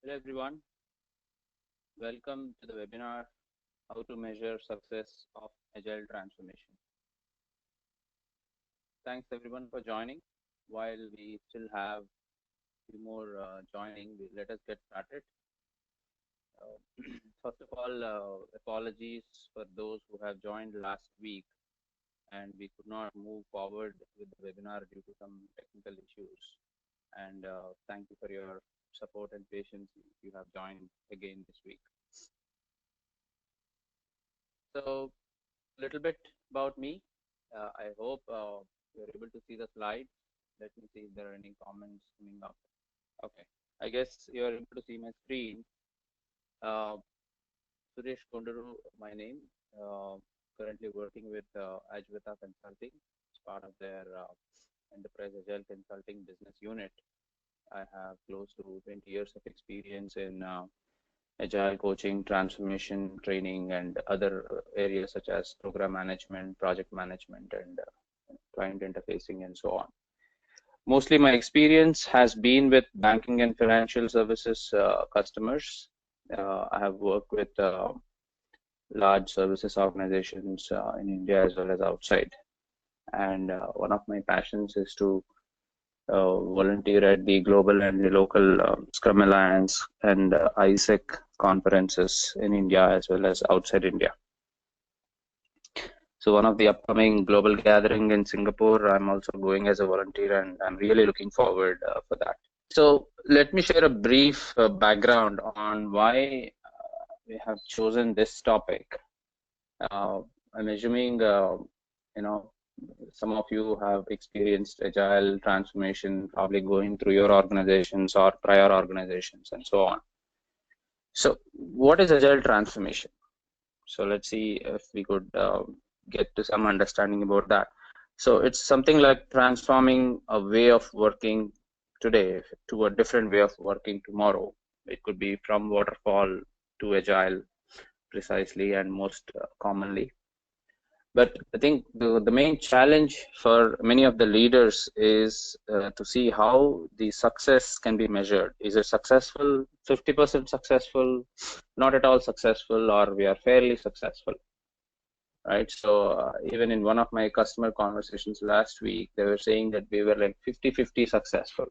Hello everyone, welcome to the webinar, How to Measure Success of Agile Transformation. Thanks everyone for joining. While we still have a few more joining, let us get started. First of all, apologies for those who have joined last week and we could not move forward with the webinar due to some technical issues. And thank you for your support and patience if you have joined again this week. So, a little bit about me. I hope you're able to see the slides. Let me see if there are any comments coming up. Okay, I guess you're able to see my screen. Suresh Konduru, my name. Currently working with Agile Consulting as part of their Enterprise Agile Consulting business unit. I have close to 20 years of experience in Agile coaching, transformation, training, and other areas such as program management, project management, and client interfacing, and so on. Mostly my experience has been with banking and financial services customers. I have worked with large services organizations in India as well as outside. And one of my passions is to volunteer at the global and the local Scrum Alliance and ISEC conferences in India as well as outside India. So one of the upcoming global gathering in Singapore, I'm also going as a volunteer, and I'm really looking forward for that. So let me share a brief background on why we have chosen this topic. I'm assuming, some of you have experienced Agile transformation, probably going through your organizations or prior organizations and so on. So what is Agile transformation? So let's see if we could get to some understanding about that. So it's something like transforming a way of working today to a different way of working tomorrow. It could be from waterfall to Agile precisely and most commonly. But I think the main challenge for many of the leaders is to see how the success can be measured. Is it successful, 50% successful, not at all successful, or we are fairly successful, right? So even in one of my customer conversations last week, they were saying that we were like 50-50 successful.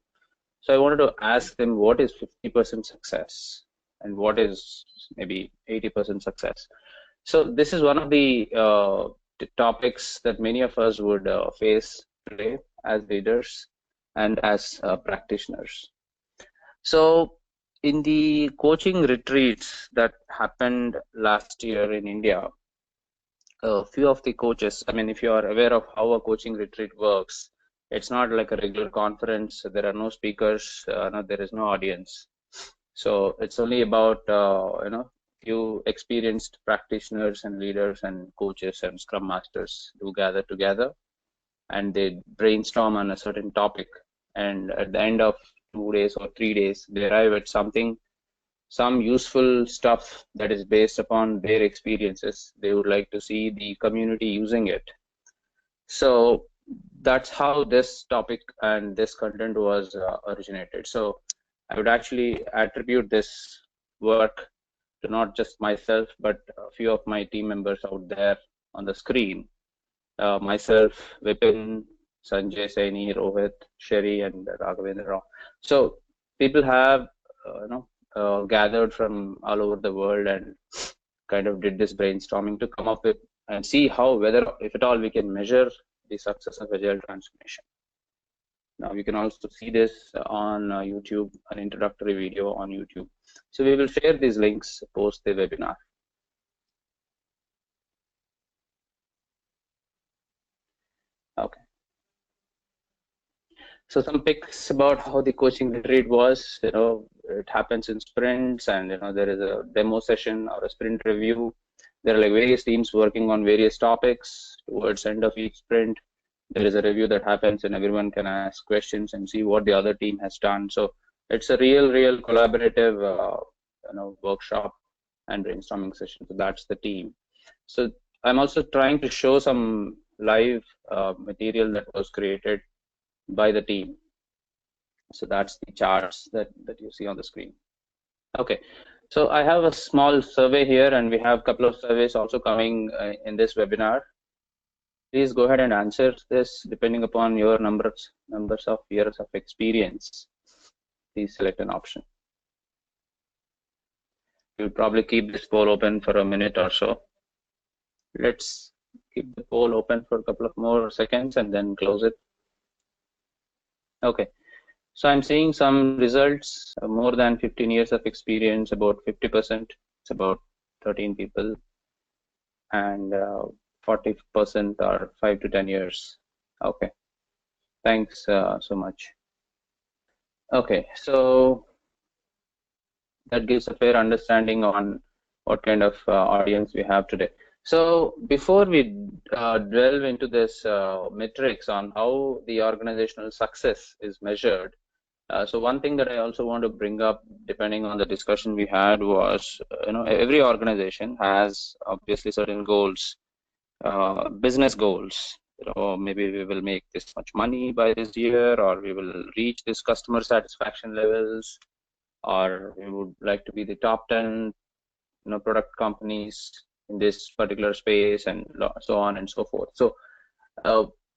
So I wanted to ask them, what is 50% success and what is maybe 80% success? So this is one of the topics that many of us would face today as leaders and as practitioners. So in the coaching retreats that happened last year in India, a few of the coaches, I mean, if you are aware of how a coaching retreat works, it's not like a regular conference. There are no speakers, there is no audience. So it's only about, few experienced practitioners and leaders and coaches and scrum masters do gather together and they brainstorm on a certain topic. And at the end of 2 days or 3 days, they arrive at something, some useful stuff that is based upon their experiences. They would like to see the community using it. So that's how this topic and this content was originated. So I would actually attribute this work to not just myself, but a few of my team members out there on the screen. Myself, Vipin, Sanjay, Saini, Rohit, Sherry, and Raghavendra Rao. So people have, gathered from all over the world and kind of did this brainstorming to come up with and see how, whether, if at all, we can measure the success of Agile transformation. Now you can also see this on YouTube, an introductory video on YouTube. So we will share these links post the webinar. Okay. So some pics about how the coaching retreat was. It happens in sprints, and there is a demo session or a sprint review. There are like various teams working on various topics. Towards the end of each sprint, there is a review that happens, and everyone can ask questions and see what the other team has done. So it's a real collaborative, workshop and brainstorming session. So that's the team. So I'm also trying to show some live material that was created by the team. So that's the charts that you see on the screen. Okay, so I have a small survey here, and we have a couple of surveys also coming in this webinar. Please go ahead and answer this depending upon your numbers of years of experience. Please select an option. We'll probably keep this poll open for a minute or so. Let's keep the poll open for a couple of more seconds and then close it. Okay, so I'm seeing some results, more than 15 years of experience, about 50%, it's about 13 people, and 40% are 5 to 10 years. Okay, thanks so much. Okay, so that gives a fair understanding on what kind of audience we have today. So before we delve into this metrics on how the organizational success is measured, so one thing that I also want to bring up, depending on the discussion we had, was every organization has obviously certain goals, business goals. Maybe we will make this much money by this year, or we will reach this customer satisfaction levels, or we would like to be the top 10 product companies in this particular space, and so on and so forth. So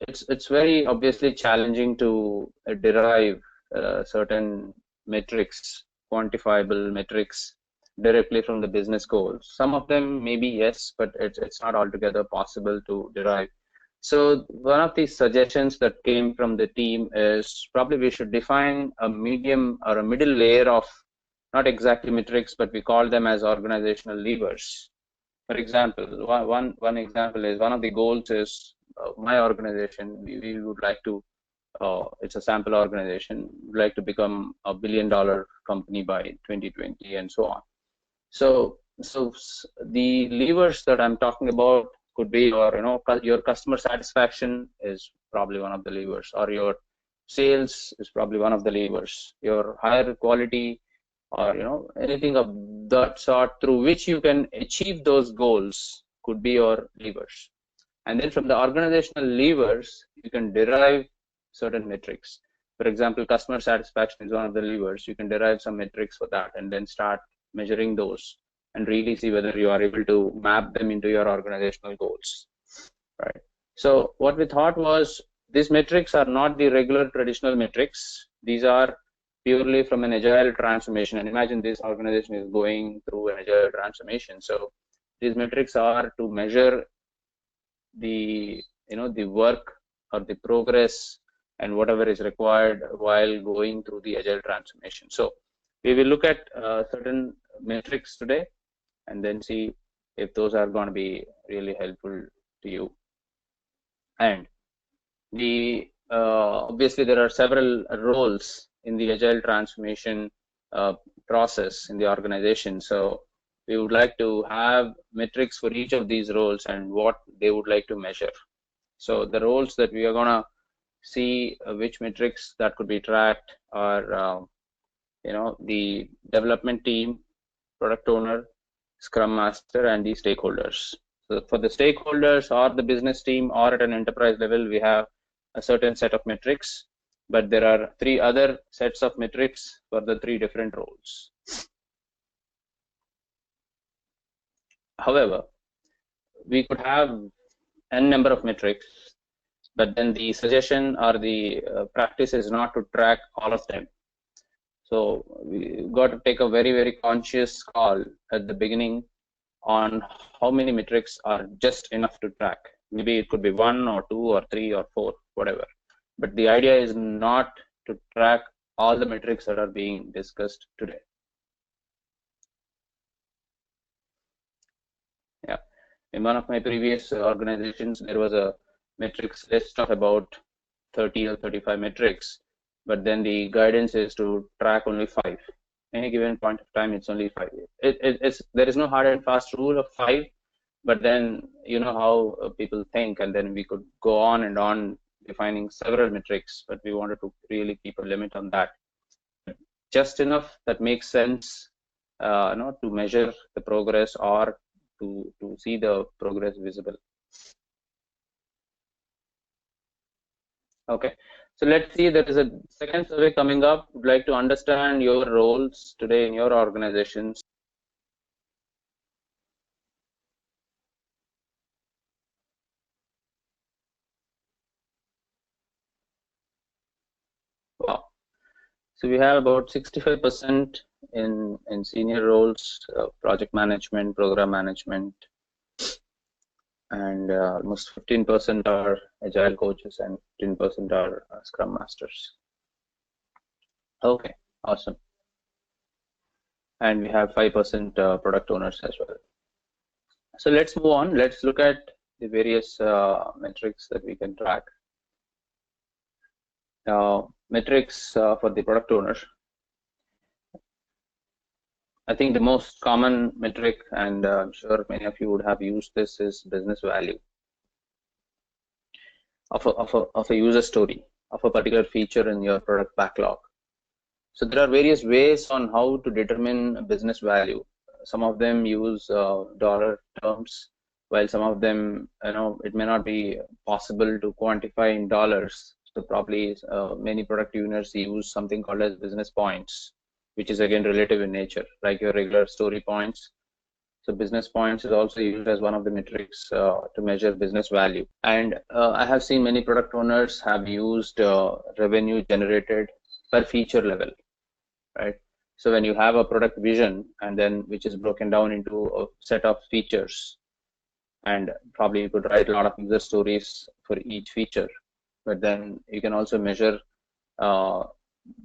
it's very obviously challenging to derive certain metrics, quantifiable metrics, directly from the business goals. Some of them maybe yes, but it's not altogether possible to derive. So one of the suggestions that came from the team is probably we should define a medium or a middle layer of, not exactly metrics, but we call them as organizational levers. For example, one example is, one of the goals is my organization, we would like to, it's a sample organization, would like to become a $1 billion company by 2020, and so on. So the levers that I'm talking about could be, or your customer satisfaction is probably one of the levers, or your sales is probably one of the levers, your higher quality, or anything of that sort through which you can achieve those goals could be your levers. And then from the organizational levers, you can derive certain metrics. For example, customer satisfaction is one of the levers. You can derive some metrics for that and then start measuring those and really see whether you are able to map them into your organizational goals, right? So what we thought was, these metrics are not the regular traditional metrics. These are purely from an agile transformation. And imagine this organization is going through an agile transformation. So these metrics are to measure the the work or the progress and whatever is required while going through the agile transformation. So we will look at certain metrics today and then see if those are going to be really helpful to you. And the obviously there are several roles in the agile transformation process in the organization. So we would like to have metrics for each of these roles and what they would like to measure. So the roles that we are going to see, which metrics that could be tracked, are the development team, product owner, Scrum Master, and the stakeholders. So for the stakeholders or the business team or at an enterprise level, we have a certain set of metrics, but there are 3 other sets of metrics for the 3 different roles. However, we could have n number of metrics, but then the suggestion or the practice is not to track all of them. So we got to take a very, very conscious call at the beginning on how many metrics are just enough to track. Maybe it could be 1 or 2 or 3 or 4, whatever. But the idea is not to track all the metrics that are being discussed today. Yeah, in one of my previous organizations, there was a metrics list of about 30 or 35 metrics, but then the guidance is to track only 5. Any given point of time, it's only 5. There is no hard and fast rule of 5, but then you know how people think, and then we could go on and on defining several metrics, but we wanted to really keep a limit on that. Just enough that makes sense, to measure the progress or to see the progress visible. Okay, So let's see, there is a second survey coming up. Would like to understand your roles today in your organizations. Wow. So we have about 65% in senior roles, project management, program management, and almost 15% are agile coaches and 15% are scrum masters. Okay, awesome. And we have 5% product owners as well. So let's move on. Let's look at the various metrics that we can track. Metrics for the product owner. I think the most common metric, and I'm sure many of you would have used this, is business value of a user story, of a particular feature in your product backlog. So there are various ways on how to determine business value. Some of them use dollar terms, while some of them, it may not be possible to quantify in dollars. So probably many product owners use something called as business points, which is again relative in nature, like your regular story points. So business points is also used as one of the metrics to measure business value. And I have seen many product owners have used revenue generated per feature level, right? So when you have a product vision and then which is broken down into a set of features, and probably you could write a lot of user stories for each feature, but then you can also measure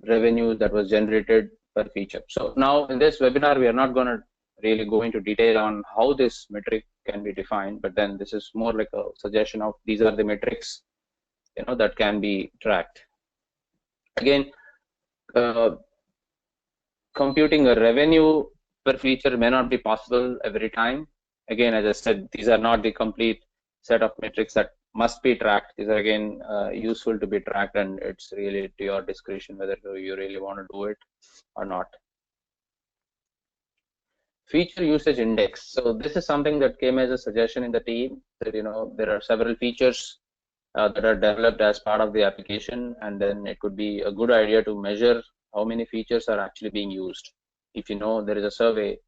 revenue that was generated per feature. So now in this webinar, we are not going to really go into detail on how this metric can be defined, but then this is more like a suggestion of these are the metrics that can be tracked. Again, computing a revenue per feature may not be possible every time. Again, as I said, these are not the complete set of metrics that must be tracked. These are again useful to be tracked, and it's really to your discretion whether you really want to do it or not. Feature usage index. So this is something that came as a suggestion in the team that there are several features that are developed as part of the application, and then it could be a good idea to measure how many features are actually being used. If there is a survey,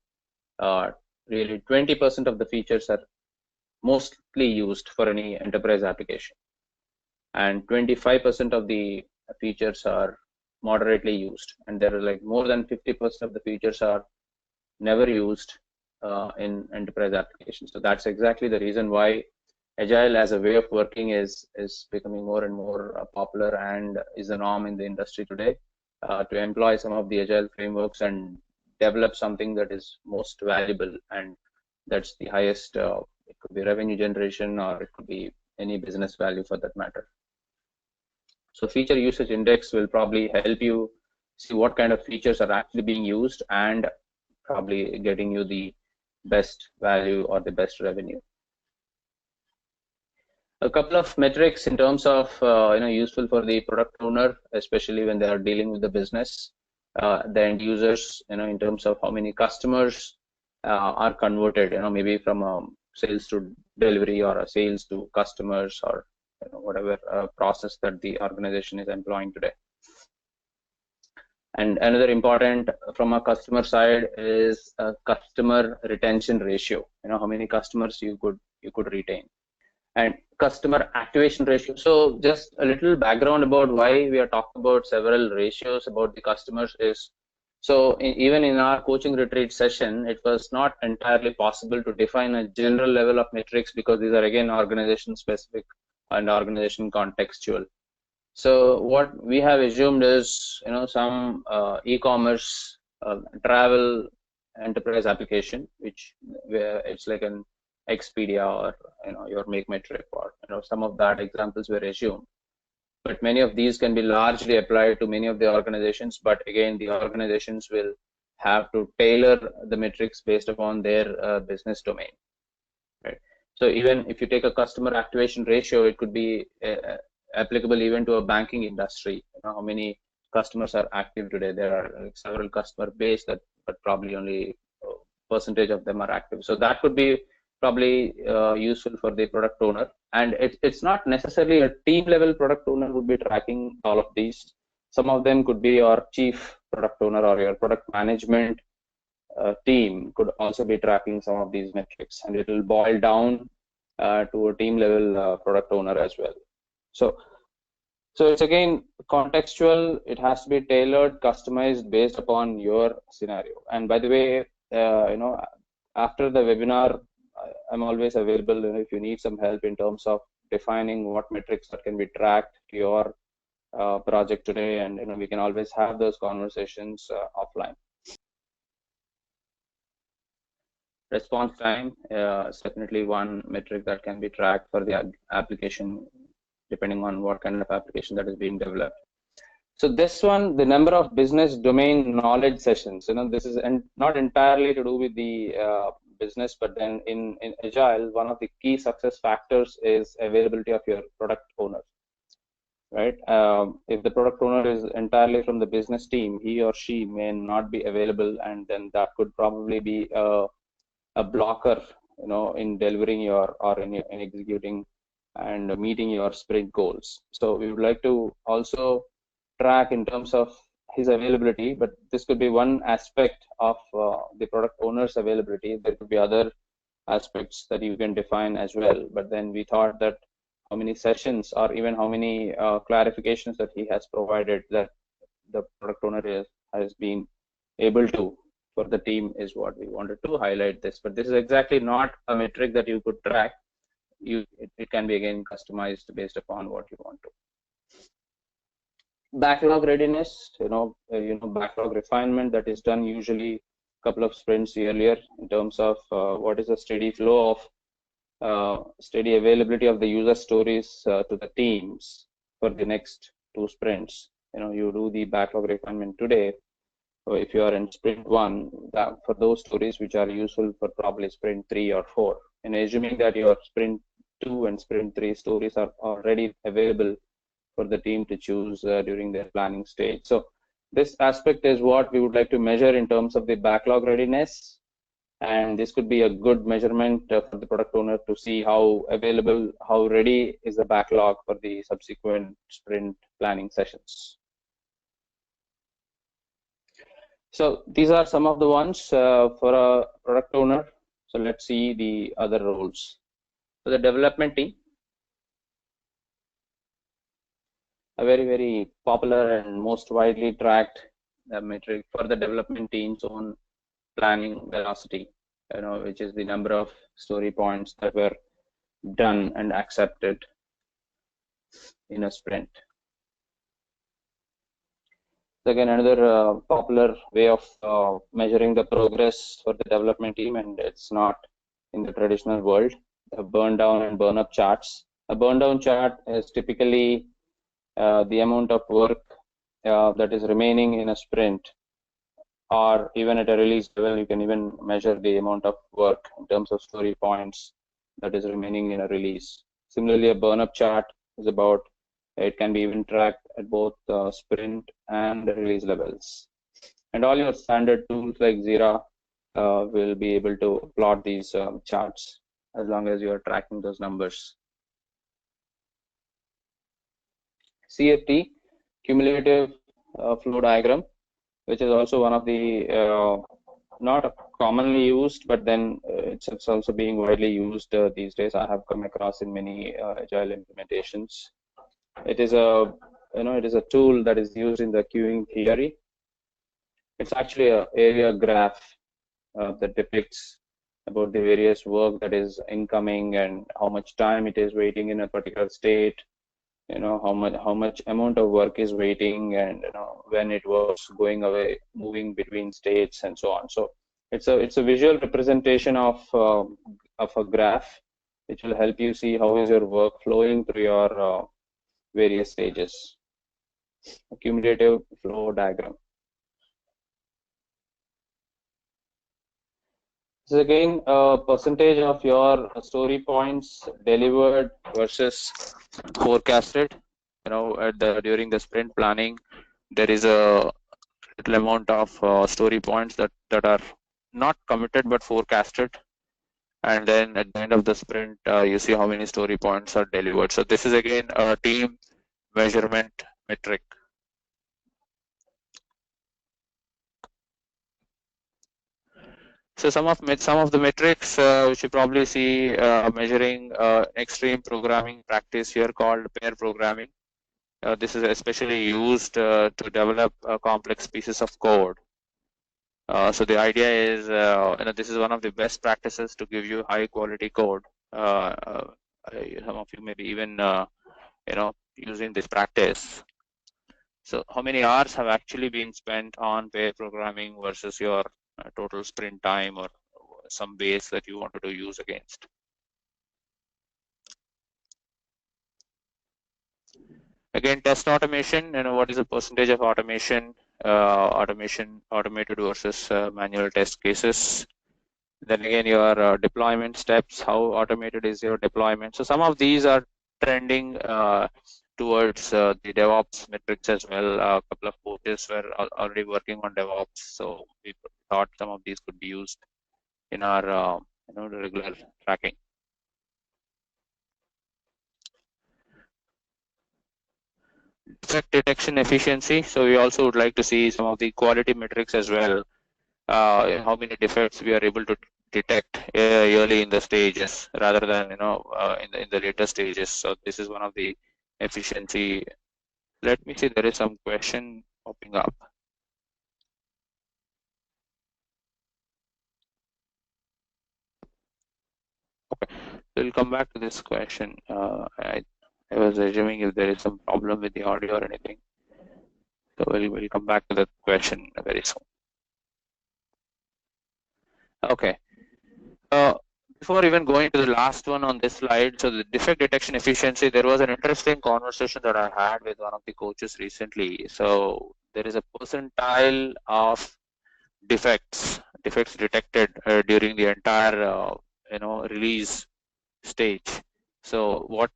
really 20% of the features are mostly used for any enterprise application, and 25% of the features are moderately used, and there are like more than 50% of the features are never used in enterprise applications. So that's exactly the reason why Agile as a way of working is becoming more and more popular and is the norm in the industry today, to employ some of the Agile frameworks and develop something that is most valuable, and that's the highest, it could be revenue generation or it could be any business value for that matter. So feature usage index will probably help you see what kind of features are actually being used and probably getting you the best value or the best revenue. A couple of metrics in terms of useful for the product owner, especially when they are dealing with the business, the end users, in terms of how many customers are converted, maybe from sales to delivery or a sales to customers, or whatever process that the organization is employing today. And another important from a customer side is a customer retention ratio. How many customers you could retain, and customer activation ratio. So just a little background about why we are talking about several ratios about the customers is, so even in our coaching retreat session, it was not entirely possible to define a general level of metrics because these are again organization specific and organization contextual. So what we have assumed is, some e-commerce, travel enterprise application, where it's like an Expedia or your Make My Trip, or some of that examples were assumed. But many of these can be largely applied to many of the organizations. But again, the organizations will have to tailor the metrics based upon their business domain, right? So even if you take a customer activation ratio, it could be applicable even to a banking industry. How many customers are active today? There are several customer base but probably only percentage of them are active. So that could be probably useful for the product owner. And it's not necessarily a team level product owner would be tracking all of these. Some of them could be your chief product owner or your product management team could also be tracking some of these metrics, and it will boil down to a team level product owner as well. So it's again contextual. It has to be tailored, customized based upon your scenario. And by the way, after the webinar, I'm always available. If you need some help in terms of defining what metrics that can be tracked to your project today, and we can always have those conversations offline. Response time is definitely one metric that can be tracked for the application, depending on what kind of application that is being developed. So this one, the number of business domain knowledge sessions, this is not entirely to do with the business, but then in Agile, one of the key success factors is availability of your product owner, right? If the product owner is entirely from the business team, he or she may not be available, and then that could probably be a blocker, in delivering or in executing and meeting your sprint goals. So we would like to also track in terms of his availability, but this could be one aspect of the product owner's availability. There could be other aspects that you can define as well. But then we thought that how many sessions or even how many clarifications that he has provided that the product owner has been able to for the team is what we wanted to highlight this. But this is exactly not a metric that you could track. It can be again customized based upon what you want to. Backlog readiness, backlog refinement that is done usually a couple of sprints earlier in terms of what is a steady flow of steady availability of the user stories to the teams for the next 2 sprints. You do the backlog refinement today. So if you are in sprint 1, for those stories which are useful for probably sprint 3 or 4, and assuming that your sprint 2 and sprint 3 stories are already available for the team to choose during their planning stage. So this aspect is what we would like to measure in terms of the backlog readiness. And this could be a good measurement for the product owner to see how available, how ready is the backlog for the subsequent sprint planning sessions. So these are some of the ones for a product owner. So let's see the other roles. So the development team, a very, very popular and most widely tracked metric for the development team's own planning velocity, which is the number of story points that were done and accepted in a sprint. So again, another popular way of measuring the progress for the development team, and it's not in the traditional world, the burn down and burn up charts. A burn down chart is typically the amount of work that is remaining in a sprint, or even at a release level, you can even measure the amount of work in terms of story points that is remaining in a release. Similarly, a burn up chart is about, it can be even tracked at both sprint and release levels. And all your standard tools like Jira will be able to plot these charts as long as you are tracking those numbers. CFD, cumulative flow diagram, which is also one of the not commonly used, but then it's also being widely used these days. I have come across in many Agile implementations. It is a tool that is used in the queuing theory. It's actually an area graph that depicts about the various work that is incoming and how much time it is waiting in a particular state. How much amount of work is waiting, and when it was going away, moving between states, and so on. So it's a visual representation of a graph, which will help you see how is your work flowing through your various stages. A cumulative flow diagram. This is again a percentage of your story points delivered versus forecasted. During the sprint planning, there is a little amount of story points that are not committed but forecasted, and then at the end of the sprint, you see how many story points are delivered. So this is again a team measurement metric. So some of the metrics which you probably see measuring extreme programming practice here called pair programming. This is especially used to develop complex pieces of code. So the idea is, this is one of the best practices to give you high quality code. Some of you may be even, using this practice. So how many hours have actually been spent on pair programming versus your total sprint time or some base that you wanted to use against? Again, test automation, what is the percentage of automation, automated versus manual test cases? Then again, your deployment steps, how automated is your deployment? So some of these are trending towards the DevOps metrics as well. A couple of coaches were already working on DevOps, so we thought some of these could be used in our regular tracking. Defect detection efficiency. So we also would like to see some of the quality metrics as well. How many defects we are able to detect early in the stages rather than in the later stages. So this is one of the efficiency. Let me see, there is some question popping up. Okay, we'll come back to this question. I was assuming if there is some problem with the audio or anything. So we'll come back to that question very soon. Okay. Before even going to the last one on this slide, so the defect detection efficiency, there was an interesting conversation that I had with one of the coaches recently. So there is a percentile of defects detected during the entire release stage. So what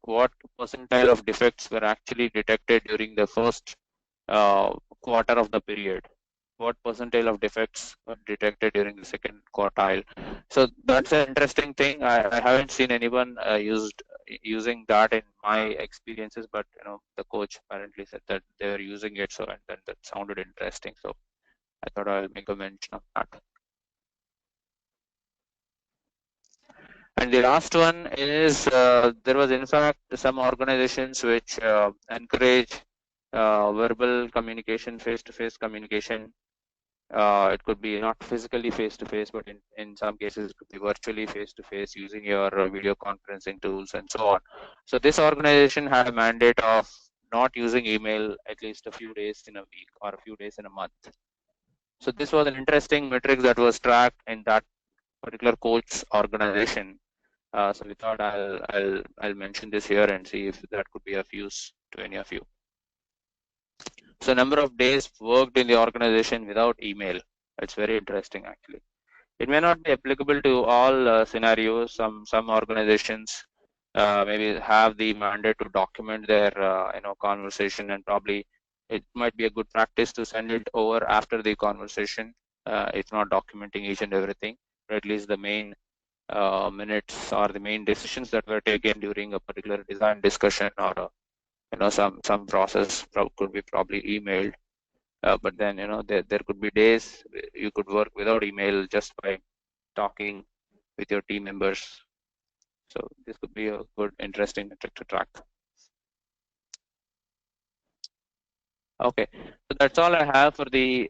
percentile of defects were actually detected during the first quarter of the period? What percentile of defects were detected during the second quartile? So that's an interesting thing. I haven't seen anyone using that in my experiences, but the coach apparently said that they were using it, so and that sounded interesting. So I thought I'll make a mention of that. And the last one is there was in fact some organizations which encourage verbal communication, face-to-face communication. It could be not physically face-to-face, but in some cases it could be virtually face-to-face using your video conferencing tools and so on. So this organization had a mandate of not using email at least a few days in a week or a few days in a month. So this was an interesting metric that was tracked in that particular coach organization. So we thought I'll mention this here and see if that could be of use to any of you. So number of days worked in the organization without email. It's very interesting actually. It may not be applicable to all scenarios. Some organizations maybe have the mandate to document their conversation, and probably it might be a good practice to send it over after the conversation. It's not documenting each and everything, but at least the main minutes or the main decisions that were taken during a particular design discussion or some process could be probably emailed. But then there could be days you could work without email just by talking with your team members. So this could be a good, interesting metric to track. Okay, so that's all I have for the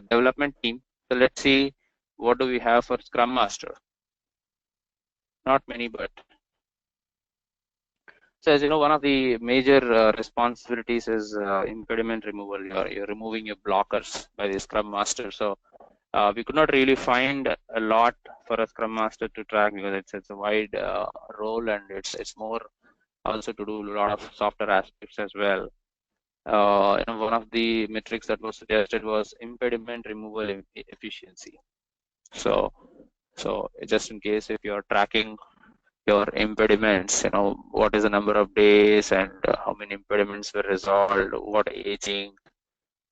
development team. So let's see, what do we have for Scrum Master? Not many, but so as you know, one of the major responsibilities is impediment removal. You're removing your blockers by the Scrum Master. So we could not really find a lot for a Scrum Master to track because it's a wide role, and it's more also to do a lot of software aspects as well. One of the metrics that was suggested was impediment removal efficiency. So just in case if you're tracking your impediments, what is the number of days and how many impediments were resolved, what aging,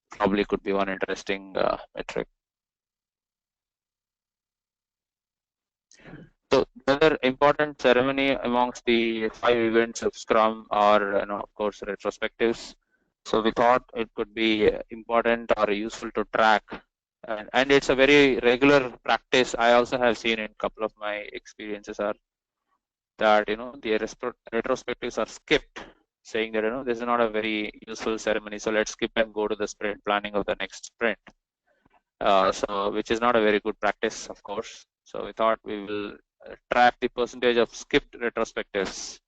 probably could be one interesting metric. So Another important ceremony amongst the 5 events of Scrum are, of course, retrospectives. So we thought it could be important or useful to track, and it's a very regular practice. I also have seen in a couple of my experiences are that the retrospectives are skipped, saying that this is not a very useful ceremony, so let's skip and go to the sprint planning of the next sprint. So which is not a very good practice, of course. So we thought we will track the percentage of skipped retrospectives.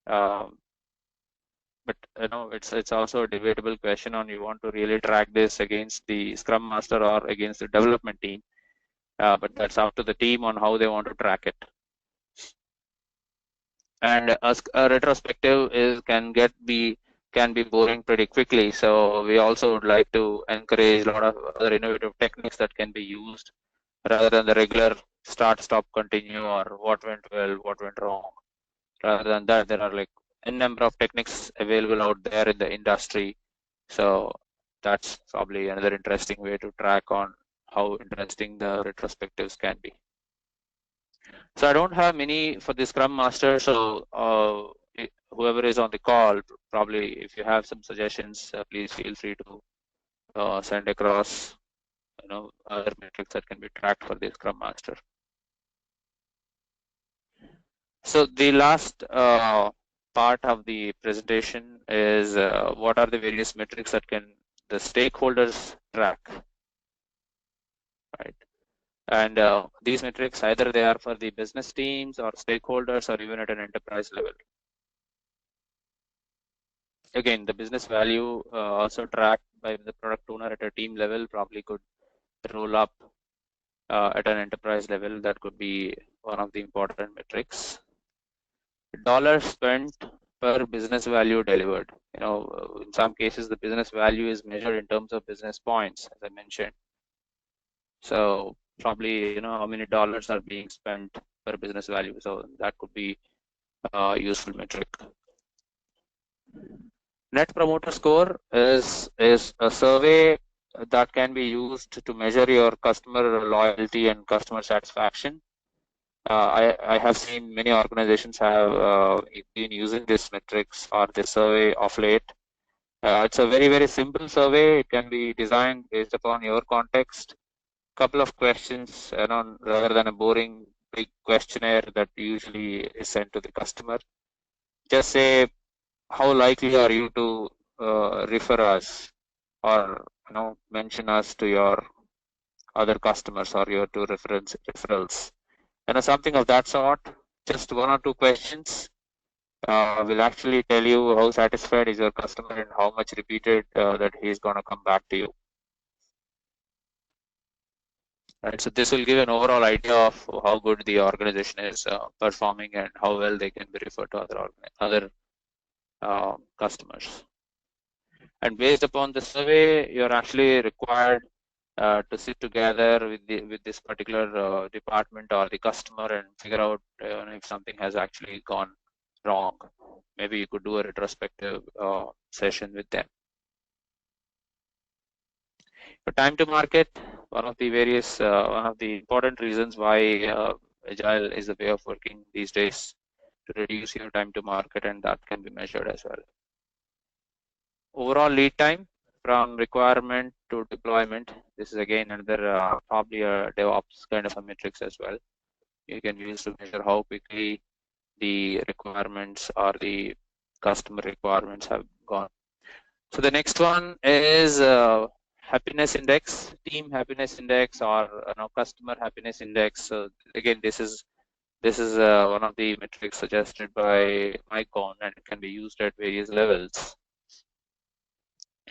But it's also a debatable question on you want to really track this against the Scrum Master or against the development team. But that's up to the team on how they want to track it. And a retrospective can be boring pretty quickly. So we also would like to encourage a lot of other innovative techniques that can be used rather than the regular start, stop, continue, or what went well, what went wrong. Rather than that, there are like a number of techniques available out there in the industry. So that's probably another interesting way to track on how interesting the retrospectives can be. So I don't have many for the Scrum Master. So whoever is on the call, probably if you have some suggestions, please feel free to send across other metrics that can be tracked for the Scrum Master. So the last part of the presentation is what are the various metrics that can the stakeholders track, right? And these metrics, either they are for the business teams or stakeholders or even at an enterprise level. Again, the business value also tracked by the product owner at a team level probably could roll up at an enterprise level. That could be one of the important metrics. Dollars spent per business value delivered. In some cases, the business value is measured in terms of business points, as I mentioned. So probably, how many dollars are being spent per business value. So that could be a useful metric. Net Promoter Score is a survey that can be used to measure your customer loyalty and customer satisfaction. I have seen many organizations have been using this metrics or this survey of late. It's a very, very simple survey. It can be designed based upon your context. Couple of questions, rather than a boring big questionnaire that usually is sent to the customer. Just say, how likely are you to refer us or mention us to your other customers or your to referrals? Something of that sort. Just 1 or 2 questions will actually tell you how satisfied is your customer and how much repeated that he is going to come back to you. Right, so this will give an overall idea of how good the organization is performing and how well they can be referred to other customers. And based upon the survey, you're actually required to sit together with this particular department or the customer and figure out if something has actually gone wrong. Maybe you could do a retrospective session with them. For time to market, one of the important reasons why Agile is a way of working these days to reduce your time to market, and that can be measured as well. Overall lead time from requirement to deployment. This is again another probably a DevOps kind of a metrics as well. You can use to measure how quickly the requirements or the customer requirements have gone. So the next one is happiness index, team happiness index, or customer happiness index. So again, this is one of the metrics suggested by Micron, and it can be used at various levels.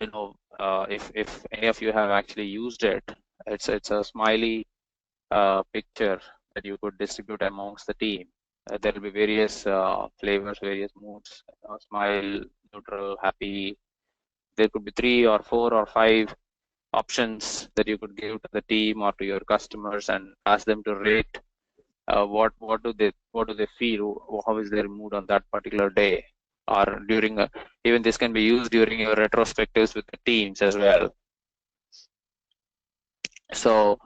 If any of you have actually used it, it's a smiley picture that you could distribute amongst the team. There will be various flavors, various moods, smile, neutral, happy. There could be 3 or 4 or 5 options that you could give to the team or to your customers and ask them to rate what do they feel, how is their mood on that particular day, or during even this can be used during your retrospectives with the teams as well. So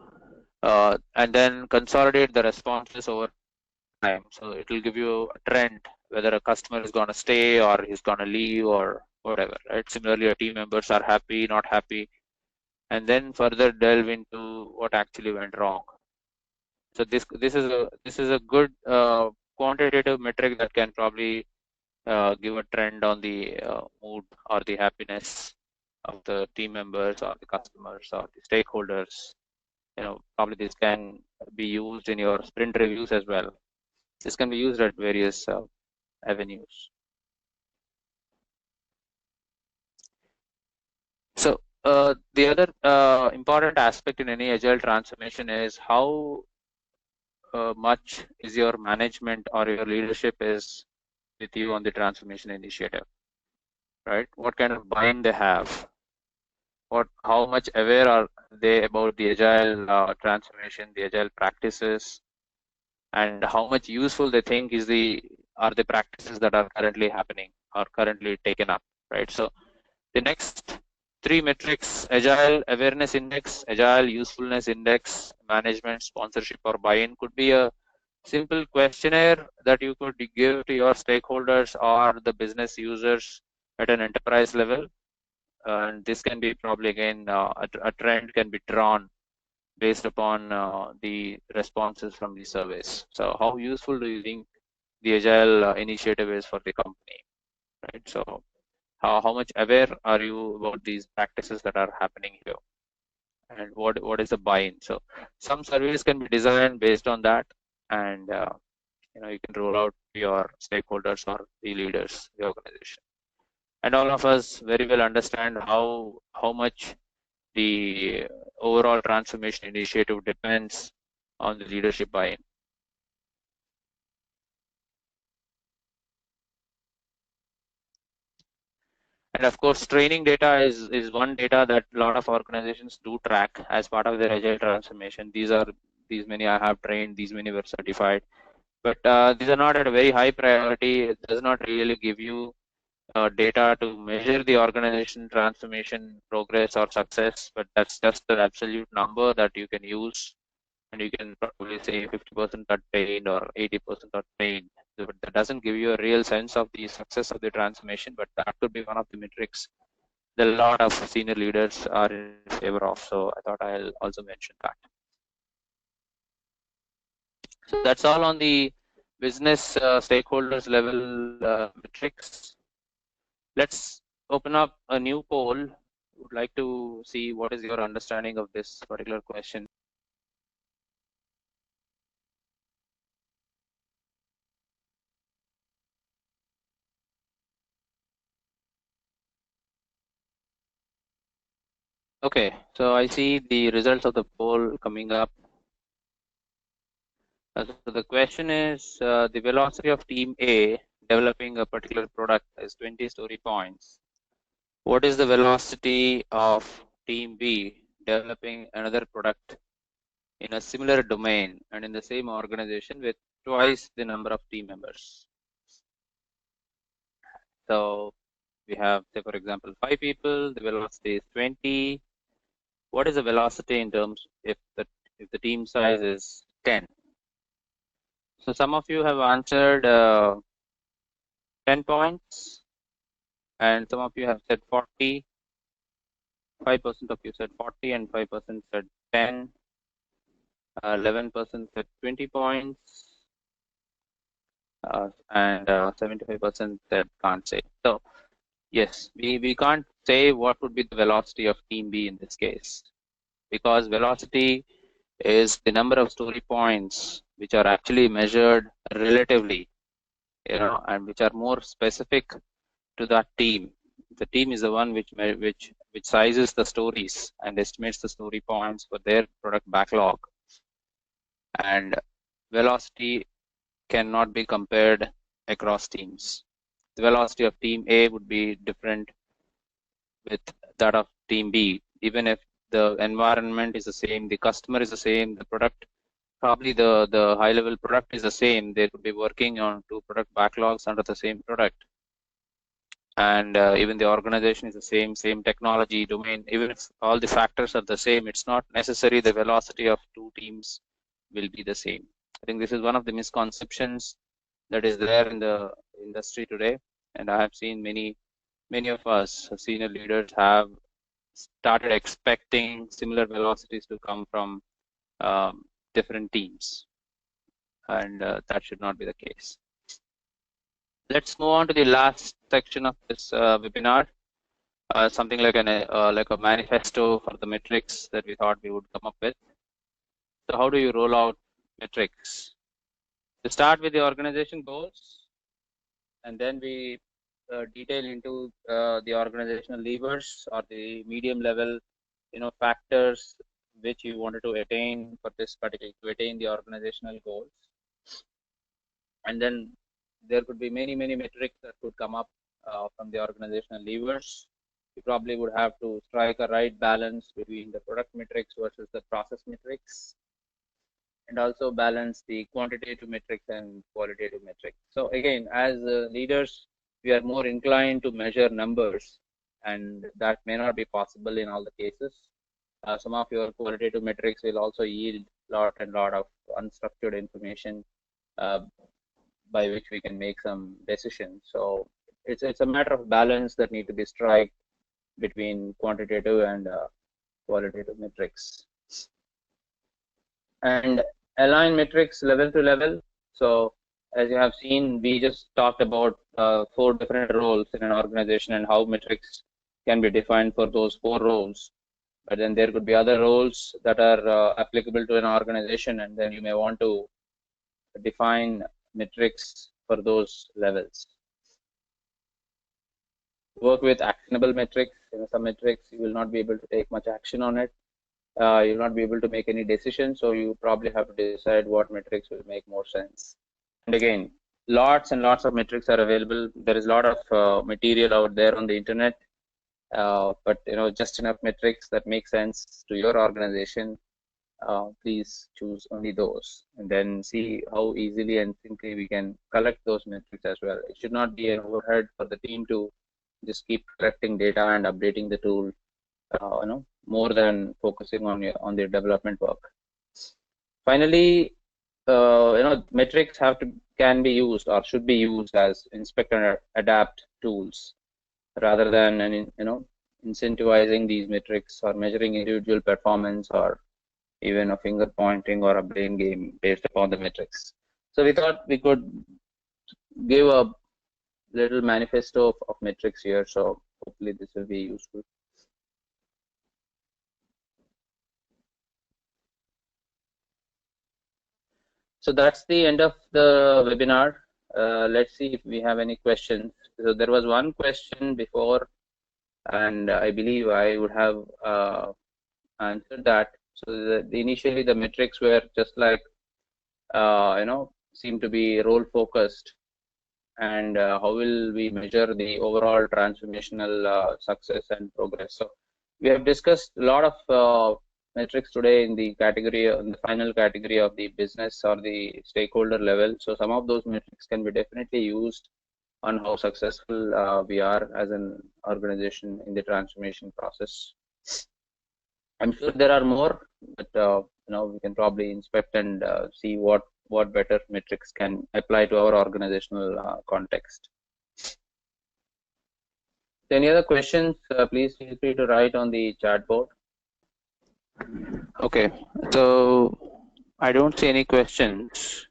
and then consolidate the responses over time. So it will give you a trend whether a customer is going to stay or he's going to leave or whatever, right? Similarly, your team members are happy, not happy, and then further delve into what actually went wrong. So this is a good quantitative metric that can probably give a trend on the mood or the happiness of the team members or the customers or the stakeholders. Probably this can be used in your sprint reviews as well. This can be used at various avenues. So the other important aspect in any agile transformation is how much is your management or your leadership is with you on the transformation initiative, right? What kind of buy-in they have, how much aware are they about the agile transformation, the agile practices, and how much useful they think are the practices that are currently happening or currently taken up, right? So the next three metrics: agile awareness index, agile usefulness index, management sponsorship or buy-in, could be a simple questionnaire that you could give to your stakeholders or the business users at an enterprise level. And this can be probably again a trend can be drawn based upon the responses from the surveys. So how useful do you think the agile initiative is for the company, right? So how much aware are you about these practices that are happening here, and what is the buy-in? So some surveys can be designed based on that, and you can roll out to your stakeholders or the leaders, the organization. And all of us very well understand how much the overall transformation initiative depends on the leadership buy-in. And of course, training data is one data that a lot of organizations do track as part of their agile transformation. These many I have trained, these many were certified, but these are not at a very high priority. It does not really give you data to measure the organization transformation progress or success, but that's just the absolute number that you can use, and you can probably say 50% attained or 80% attained. But that doesn't give you a real sense of the success of the transformation, but that could be one of the metrics that a lot of senior leaders are in favor of. So I thought I'll also mention that. So that's all on the business stakeholders level metrics. Let's open up a new poll. Would like to see what is your understanding of this particular question. Okay, so I see the results of the poll coming up. So the question is, the velocity of team A developing a particular product is 20 story points. What is the velocity of team B developing another product in a similar domain and in the same organization with twice the number of team members? So we have, say, for example, 5 people, the velocity is 20. What is the velocity in terms if the team size is 10? So some of you have answered 10 points, and some of you have said 40. 5% of you said 40, and 5% said 10. 11% said 20 points, and 75% said can't say. So yes, we can't say what would be the velocity of team B in this case, because velocity is the number of story points which are actually measured relatively, and which are more specific to that team. The team is the one which sizes the stories and estimates the story points for their product backlog. And velocity cannot be compared across teams. The velocity of team A would be different with that of team B, even if the environment is the same, the customer is the same, the product, probably the high level product is the same. They could be working on 2 product backlogs under the same product, and even the organization is the same technology domain. Even if all the factors are the same, it's not necessary the velocity of 2 teams will be the same. I think this is one of the misconceptions that is there in the industry today, and I have seen many of us senior leaders have started expecting similar velocities to come from different teams, and that should not be the case. Let's move on to the last section of this webinar, something like a manifesto for the metrics that we thought we would come up with. So how do you roll out metrics? To start with the organization goals, and then we detail into the organizational levers or the medium level factors which you wanted to attain for this particular to attain the organizational goals. And then there could be many metrics that could come up from the organizational levers. You probably would have to strike a right balance between the product metrics versus the process metrics, and also balance the quantitative metrics and qualitative metrics. So again, as leaders, we are more inclined to measure numbers, and that may not be possible in all the cases. Some of your qualitative metrics will also yield lot of unstructured information by which we can make some decisions. So it's a matter of balance that need to be struck between quantitative and qualitative metrics. And align metrics level to level. So as you have seen, we just talked about 4 different roles in an organization and how metrics can be defined for those 4 roles. But then there could be other roles that are applicable to an organization, and then you may want to define metrics for those levels. Work with actionable metrics. Some metrics you will not be able to take much action on it. You'll not be able to make any decision, so you probably have to decide what metrics will make more sense. And again, lots and lots of metrics are available. There is a lot of material out there on the internet, but just enough metrics that make sense to your organization. Please choose only those, and then see how easily and simply we can collect those metrics as well. It should not be an overhead for the team to just keep collecting data and updating the tool, more than focusing on the development work. Finally, metrics can be used or should be used as inspect and adapt tools, rather than incentivizing these metrics or measuring individual performance, or even a finger pointing or a blame game based upon the metrics. So we thought we could give a little manifesto of metrics here. So hopefully this will be useful. So that's the end of the webinar. Let's see if we have any questions. So there was one question before, and I believe I would have answered that. So initially the metrics were just like, seem to be role focused, and how will we measure the overall transformational success and progress. So we have discussed a lot of metrics today in the final category of the business or the stakeholder level. So some of those metrics can be definitely used on how successful we are as an organization in the transformation process. I'm sure there are more, but we can probably inspect and see what better metrics can apply to our organizational context. Any other questions? Please feel free to write on the chat board. Okay, so I don't see any questions.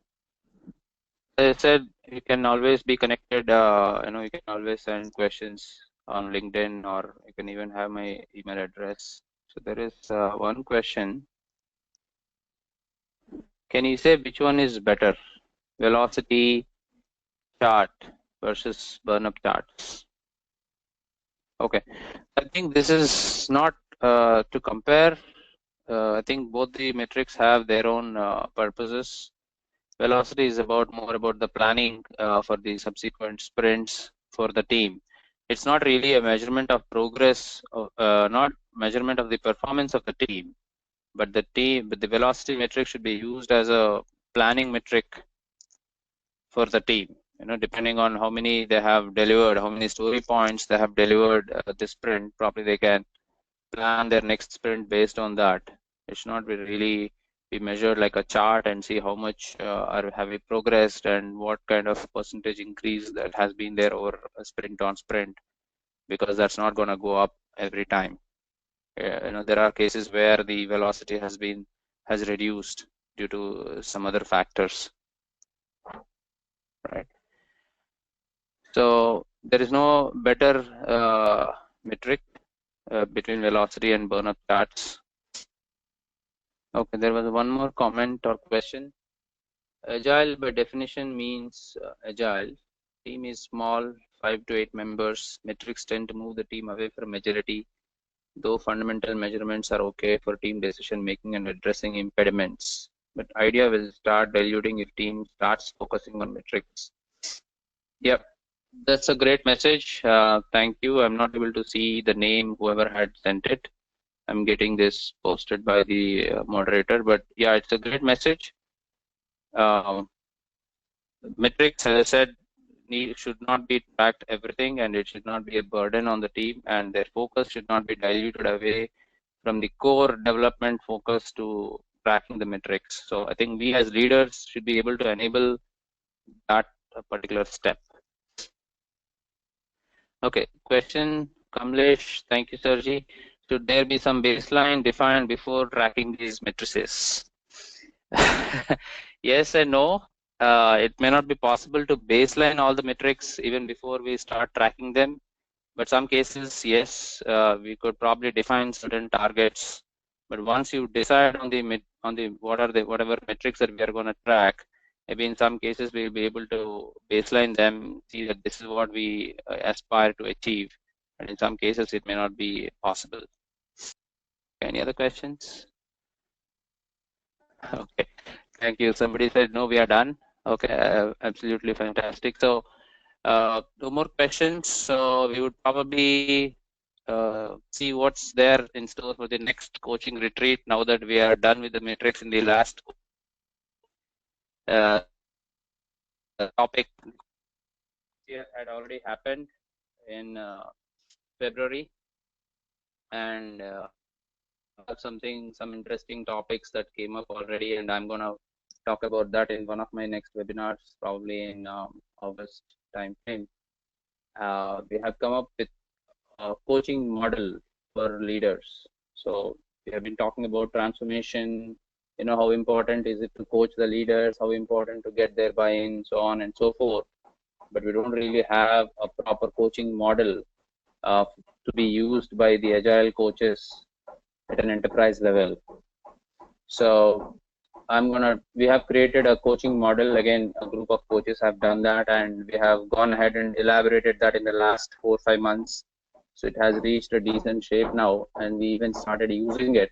As I said, you can always be connected. You can always send questions on LinkedIn, or you can even have my email address. So there is one question. Can you say which one is better, velocity chart versus burn-up charts? Okay, I think this is not to compare. I think both the metrics have their own purposes. Velocity is more about the planning for the subsequent sprints for the team. It's not really a measurement of progress, not measurement of the performance of the team, but the velocity metric should be used as a planning metric for the team. Depending on how many they have delivered, how many story points they have delivered this sprint, probably they can plan their next sprint based on that. It should not be really we measure like a chart and see how much have we progressed and what kind of percentage increase that has been there over a sprint on sprint, because that's not going to go up every time. There are cases where the velocity has reduced due to some other factors, right? So there is no better metric between velocity and burn-up charts. Okay, there was one more comment or question. Agile by definition means agile. Team is small, 5 to 8 members. Metrics tend to move the team away from agility, though fundamental measurements are okay for team decision making and addressing impediments. But idea will start diluting if team starts focusing on metrics. Yep, that's a great message. Thank you. I'm not able to see the name, whoever had sent it. I'm getting this posted by the moderator, but yeah, it's a great message. Metrics, as I said, should not be tracked everything, and it should not be a burden on the team, and their focus should not be diluted away from the core development focus to tracking the metrics. So I think we as leaders should be able to enable that particular step. Okay, question, Kamlesh, thank you, Sergi. Should there be some baseline defined before tracking these matrices? Yes and no. It may not be possible to baseline all the metrics even before we start tracking them, but some cases, yes, we could probably define certain targets. But once you decide on the whatever metrics that we are going to track, maybe in some cases we'll be able to baseline them, see that this is what we aspire to achieve, and in some cases it may not be possible. Any other questions? Okay, thank you. Somebody said no, we are done. Okay, absolutely fantastic. So, no more questions. So we would probably see what's there in store for the next coaching retreat now that we are done with the metrics in the last topic. Here had already happened in February, and some interesting topics that came up already, and I'm gonna talk about that in one of my next webinars, probably in August time frame. We have come up with a coaching model for leaders. So we have been talking about transformation, how important is it to coach the leaders, how important to get their buy-in, so on and so forth. But we don't really have a proper coaching model to be used by the agile coaches at an enterprise level. So we have created a coaching model. Again, a group of coaches have done that, and we have gone ahead and elaborated that in the last 4 or 5 months. So it has reached a decent shape now, and we even started using it